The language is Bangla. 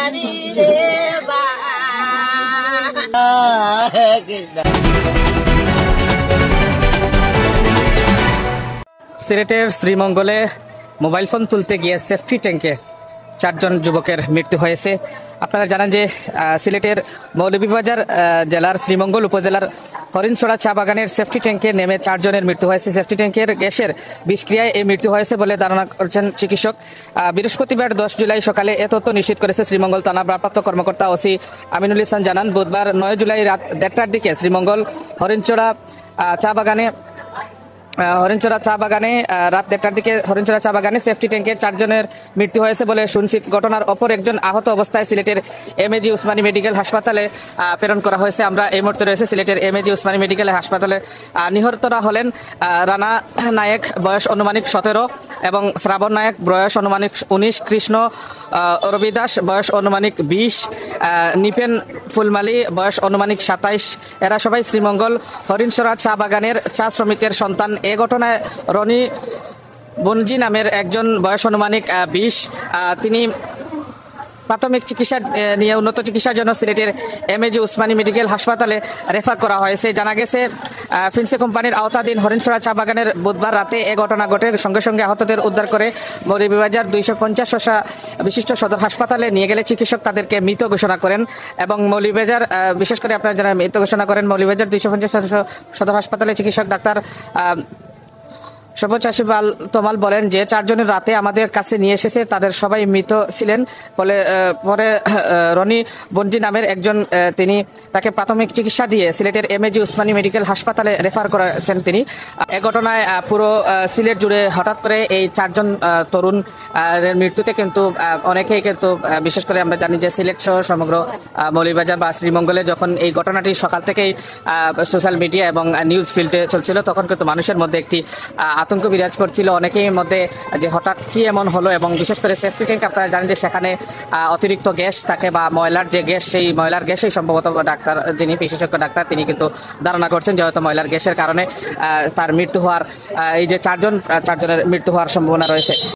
সিলেটের শ্রীমঙ্গলে মোবাইল ফোন তুলতে গিয়ে সেফটি ট্যাঙ্কে 4 জন যুবকের মৃত্যু হয়েছে। আপনারা জানেন যে সিলেটের মৌলভীবাজার জেলার শ্রীমঙ্গল উপজেলার হরিণছড়া চা বাগানের সেফটি ট্যাঙ্কে নেমে 4 জনের মৃত্যু হয়েছে। সেফটি ট্যাঙ্কের গ্যাসের বিষক্রিয়ায় এই মৃত্যু হয়েছে বলে ধারণা করছেন চিকিৎসক। বৃহস্পতিবার 10 জুলাই সকালে এ তথ্য নিশ্চিত করেছে শ্রীমঙ্গল থানা ভারপ্রাপ্ত কর্মকর্তা ওসি আমিনুল ইসলাম জানান, বুধবার 9 জুলাই রাত 1টার দিকে শ্রীমঙ্গল হরিণছড়া চা বাগানে রাত 1টার দিকে হরিণছড়া চা বাগানে সেফটি ট্যাঙ্কে 4 জনের মৃত্যু হয়েছে বলে শুনছি। ঘটনার অপর একজন আহত অবস্থায় সিলেটের এমএজি উসমানী মেডিকেল হাসপাতালে প্রেরণ করা হয়েছে। আমরা এই মুহূর্তে রয়েছে সিলেটের এমএজি উসমানী মেডিকেল হাসপাতালে। নিহতরা হলেন রানা নায়েক, বয়স অনুমানিক 17, এবং শ্রাবণ নায়েক, বয়স অনুমানিক 19, কৃষ্ণ রবিদাস, বয়স অনুমানিক 20, নিপেন ফুলমালি, বয়স অনুমানিক 27। এরা সবাই শ্রীমঙ্গল হরিণছড়া চা বাগানের চা শ্রমিকের সন্তান। এ ঘটনায় রনি বনজি নামের একজন, বয়স অনুমানিক 20, তিনি প্রাথমিক চিকিৎসা নিয়ে উন্নত চিকিৎসার জন্য সিলেটের এমএজি উসমানী মেডিকেল হাসপাতালে রেফার করা হয়েছে। জানা গেছে ফিন্সে কোম্পানির আওতাধীন হরিণছড়া চা বাগানের বুধবার রাতে এ ঘটনা ঘটে। সঙ্গে সঙ্গে আহতদের উদ্ধার করে মৌলভীবাজার 250 শয্যা বিশিষ্ট সদর হাসপাতালে নিয়ে গেলে চিকিৎসক তাদেরকে মৃত ঘোষণা করেন। এবং মৌলভীবাজার, বিশেষ করে আপনারা যারা মৃত ঘোষণা করেন, মৌলভীবাজার 250 সদর হাসপাতালে চিকিৎসক ডাক্তার সবুজ আশিফাল তোমাল বলেন যে 4 জনের রাতে আমাদের কাছে নিয়ে এসেছে, তাদের সবাই মৃত ছিলেন। পরে রনি বনজি নামের একজন, তাকে প্রাথমিক চিকিৎসা দিয়ে সিলেটের এমএজি উসমানী মেডিকেল হাসপাতালে রেফার করেছেন তিনি। এ ঘটনায় পুরো সিলেট জুড়ে হঠাৎ করে এই 4 জন তরুণ মৃত্যুতে কিন্তু অনেকেই কিন্তু, বিশেষ করে আমরা জানি যে সিলেট সহ সমগ্র মৌলভীবাজার বা শ্রীমঙ্গলে যখন এই ঘটনাটি সকাল থেকেই সোশ্যাল মিডিয়া এবং নিউজ ফিল্ডে চলছিল, তখন কিন্তু মানুষের মধ্যে একটি আতঙ্ক বিরাজ করছিল অনেকেই মধ্যে, যে হঠাৎ কি এমন হলো। এবং বিশেষ করে সেফটি ট্যাঙ্ক, আপনারা জানেন যে সেখানে অতিরিক্ত গ্যাস থাকে বা ময়লার যে গ্যাস, সেই ময়লার গ্যাসেই সম্ভবত ডাক্তার, যিনি বিশেষজ্ঞ ডাক্তার, তিনি কিন্তু ধারণা করছেন যে হয়তো ময়লার গ্যাসের কারণে তার মৃত্যু হওয়ার, এই যে 4 জনের মৃত্যু হওয়ার সম্ভাবনা রয়েছে।